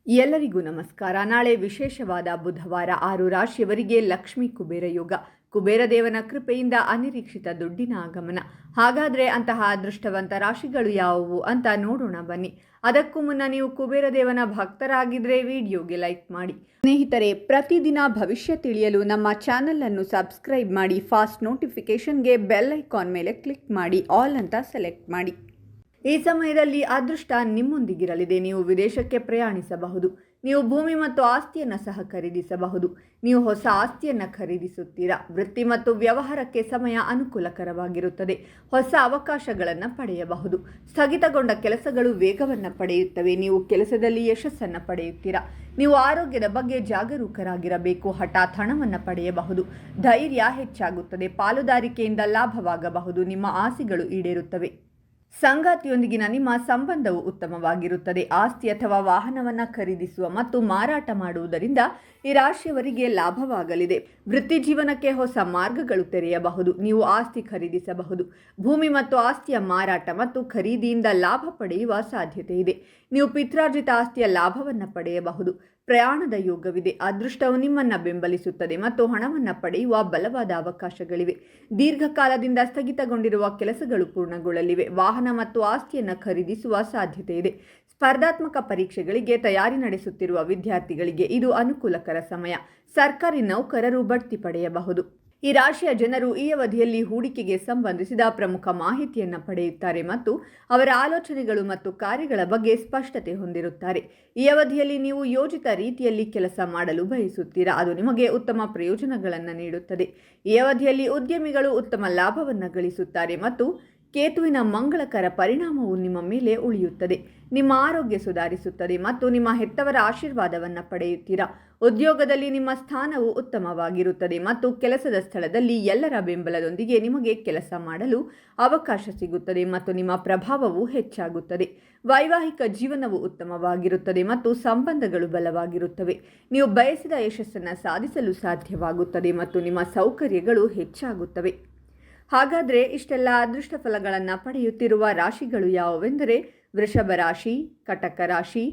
ಎಲ್ಲರಿಗೂ ನಮಸ್ಕಾರ. ನಾಳೆ ವಿಶೇಷವಾದ ಬುಧವಾರ 6 ರಾಶಿಯವರಿಗೆ ಲಕ್ಷ್ಮೀ ಕುಬೇರ ಯೋಗ. ಕುಬೇರ ದೇವನ ಕೃಪೆಯಿಂದ ಅನಿರೀಕ್ಷಿತ ದುಡ್ಡಿನ ಆಗಮನ. ಹಾಗಾದರೆ ಅಂತಹ ಅದೃಷ್ಟವಂತ ರಾಶಿಗಳು ಯಾವುವು ಅಂತ ನೋಡೋಣ ಬನ್ನಿ. ಅದಕ್ಕೂ ಮುನ್ನ ನೀವು ಕುಬೇರ ದೇವನ ಭಕ್ತರಾಗಿದ್ದರೆ ವಿಡಿಯೋಗೆ ಲೈಕ್ ಮಾಡಿ. ಸ್ನೇಹಿತರೆ, ಪ್ರತಿದಿನ ಭವಿಷ್ಯ ತಿಳಿಯಲು ನಮ್ಮ ಚಾನಲನ್ನು ಸಬ್ಸ್ಕ್ರೈಬ್ ಮಾಡಿ. ಫಾಸ್ಟ್ ನೋಟಿಫಿಕೇಷನ್ಗೆ ಬೆಲ್ ಐಕಾನ್ ಮೇಲೆ ಕ್ಲಿಕ್ ಮಾಡಿ, ಆಲ್ ಅಂತ ಸೆಲೆಕ್ಟ್ ಮಾಡಿ. ಈ ಸಮಯದಲ್ಲಿ ಅದೃಷ್ಟ ನಿಮ್ಮೊಂದಿಗಿರಲಿದೆ. ನೀವು ವಿದೇಶಕ್ಕೆ ಪ್ರಯಾಣಿಸಬಹುದು. ನೀವು ಭೂಮಿ ಮತ್ತು ಆಸ್ತಿಯನ್ನು ಸಹ ಖರೀದಿಸಬಹುದು. ನೀವು ಹೊಸ ಆಸ್ತಿಯನ್ನು ಖರೀದಿಸುತ್ತೀರಾ. ವೃತ್ತಿ ಮತ್ತು ವ್ಯವಹಾರಕ್ಕೆ ಸಮಯ ಅನುಕೂಲಕರವಾಗಿರುತ್ತದೆ. ಹೊಸ ಅವಕಾಶಗಳನ್ನು ಪಡೆಯಬಹುದು. ಸ್ಥಗಿತಗೊಂಡ ಕೆಲಸಗಳು ವೇಗವನ್ನು ಪಡೆಯುತ್ತವೆ. ನೀವು ಕೆಲಸದಲ್ಲಿ ಯಶಸ್ಸನ್ನು ಪಡೆಯುತ್ತೀರಾ. ನೀವು ಆರೋಗ್ಯದ ಬಗ್ಗೆ ಜಾಗರೂಕರಾಗಿರಬೇಕು. ಹಠಾತ್ ಹಣವನ್ನು ಪಡೆಯಬಹುದು. ಧೈರ್ಯ ಹೆಚ್ಚಾಗುತ್ತದೆ. ಪಾಲುದಾರಿಕೆಯಿಂದ ಲಾಭವಾಗಬಹುದು. ನಿಮ್ಮ ಆಸೆಗಳು ಈಡೇರುತ್ತವೆ. ಸಂಗಾತಿಯೊಂದಿಗಿನ ನಿಮ್ಮ ಸಂಬಂಧವು ಉತ್ತಮವಾಗಿರುತ್ತದೆ. ಆಸ್ತಿ ಅಥವಾ ವಾಹನವನ್ನು ಖರೀದಿಸುವ ಮತ್ತು ಮಾರಾಟ ಮಾಡುವುದರಿಂದ ಈ ರಾಶಿಯವರಿಗೆ ಲಾಭವಾಗಲಿದೆ. ವೃತ್ತಿ ಜೀವನಕ್ಕೆ ಹೊಸ ಮಾರ್ಗಗಳು ತೆರೆಯಬಹುದು. ನೀವು ಆಸ್ತಿ ಖರೀದಿಸಬಹುದು. ಭೂಮಿ ಮತ್ತು ಆಸ್ತಿಯ ಮಾರಾಟ ಮತ್ತು ಖರೀದಿಯಿಂದ ಲಾಭ ಪಡೆಯುವ ಸಾಧ್ಯತೆ ಇದೆ. ನೀವು ಪಿತ್ರಾರ್ಜಿತ ಆಸ್ತಿಯ ಲಾಭವನ್ನು ಪಡೆಯಬಹುದು. ಪ್ರಯಾಣದ ಯೋಗವಿದೆ. ಅದೃಷ್ಟವು ನಿಮ್ಮನ್ನು ಬೆಂಬಲಿಸುತ್ತದೆ ಮತ್ತು ಹಣವನ್ನು ಪಡೆಯುವ ಬಲವಾದ ಅವಕಾಶಗಳಿವೆ. ದೀರ್ಘಕಾಲದಿಂದ ಸ್ಥಗಿತಗೊಂಡಿರುವ ಕೆಲಸಗಳು ಪೂರ್ಣಗೊಳ್ಳಲಿವೆ. ವಾಹನ ಮತ್ತು ಆಸ್ತಿಯನ್ನು ಖರೀದಿಸುವ ಸಾಧ್ಯತೆ ಇದೆ. ಸ್ಪರ್ಧಾತ್ಮಕ ಪರೀಕ್ಷೆಗಳಿಗೆ ತಯಾರಿ ನಡೆಸುತ್ತಿರುವ ವಿದ್ಯಾರ್ಥಿಗಳಿಗೆ ಇದು ಅನುಕೂಲಕರ ಸಮಯ. ಸರ್ಕಾರಿ ನೌಕರರು ಬಡ್ತಿ ಪಡೆಯಬಹುದು. ಈ ರಾಶಿಯ ಜನರು ಈ ಅವಧಿಯಲ್ಲಿ ಹೂಡಿಕೆಗೆ ಸಂಬಂಧಿಸಿದ ಪ್ರಮುಖ ಮಾಹಿತಿಯನ್ನು ಪಡೆಯುತ್ತಾರೆ ಮತ್ತು ಅವರ ಆಲೋಚನೆಗಳು ಮತ್ತು ಕಾರ್ಯಗಳ ಬಗ್ಗೆ ಸ್ಪಷ್ಟತೆ ಹೊಂದಿರುತ್ತಾರೆ. ಈ ಅವಧಿಯಲ್ಲಿ ನೀವು ಯೋಜಿತ ರೀತಿಯಲ್ಲಿ ಕೆಲಸ ಮಾಡಲು ಬಯಸುತ್ತೀರಾ. ಅದು ನಿಮಗೆ ಉತ್ತಮ ಪ್ರಯೋಜನಗಳನ್ನು ನೀಡುತ್ತದೆ. ಈ ಅವಧಿಯಲ್ಲಿ ಉದ್ಯಮಿಗಳು ಉತ್ತಮ ಲಾಭವನ್ನು ಗಳಿಸುತ್ತಾರೆ ಮತ್ತು ಕೇತುವಿನ ಮಂಗಳಕರ ಪರಿಣಾಮವು ನಿಮ್ಮ ಮೇಲೆ ಉಳಿಯುತ್ತದೆ. ನಿಮ್ಮ ಆರೋಗ್ಯ ಸುಧಾರಿಸುತ್ತದೆ ಮತ್ತು ನಿಮ್ಮ ಹೆತ್ತವರ ಆಶೀರ್ವಾದವನ್ನು ಪಡೆಯುತ್ತೀರಾ. ಉದ್ಯೋಗದಲ್ಲಿ ನಿಮ್ಮ ಸ್ಥಾನವು ಉತ್ತಮವಾಗಿರುತ್ತದೆ ಮತ್ತು ಕೆಲಸದ ಸ್ಥಳದಲ್ಲಿ ಎಲ್ಲರ ಬೆಂಬಲದೊಂದಿಗೆ ನಿಮಗೆ ಕೆಲಸ ಮಾಡಲು ಅವಕಾಶ ಸಿಗುತ್ತದೆ ಮತ್ತು ನಿಮ್ಮ ಪ್ರಭಾವವು ಹೆಚ್ಚಾಗುತ್ತದೆ. ವೈವಾಹಿಕ ಜೀವನವು ಉತ್ತಮವಾಗಿರುತ್ತದೆ ಮತ್ತು ಸಂಬಂಧಗಳು ಬಲವಾಗಿರುತ್ತವೆ. ನೀವು ಬಯಸಿದ ಯಶಸ್ಸನ್ನು ಸಾಧಿಸಲು ಸಾಧ್ಯವಾಗುತ್ತದೆ ಮತ್ತು ನಿಮ್ಮ ಸೌಕರ್ಯಗಳು ಹೆಚ್ಚಾಗುತ್ತವೆ. ಹಾಗಾದರೆ ಇಷ್ಟೆಲ್ಲ ಅದೃಷ್ಟ ಫಲಗಳನ್ನು ಪಡೆಯುತ್ತಿರುವ ರಾಶಿಗಳು ಯಾವುವೆಂದರೆ ವೃಷಭ ರಾಶಿ, ಕಟಕ ರಾಶಿ,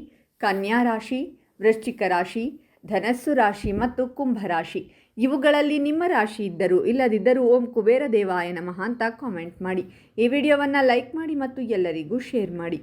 ಕನ್ಯಾ ರಾಶಿ, ವೃಶ್ಚಿಕ ರಾಶಿ, ಧನಸ್ಸು ರಾಶಿ ಮತ್ತು ಕುಂಭ ರಾಶಿ. ಇವುಗಳಲ್ಲಿ ನಿಮ್ಮ ರಾಶಿ ಇದ್ದರೂ ಇಲ್ಲದಿದ್ದರೂ ಓಂ ಕುಬೇರ ದೇವಾಯ ನಮಃ ಅಂತ ಕಾಮೆಂಟ್ ಮಾಡಿ. ಈ ವಿಡಿಯೋವನ್ನು ಲೈಕ್ ಮಾಡಿ ಮತ್ತು ಎಲ್ಲರಿಗೂ ಶೇರ್ ಮಾಡಿ.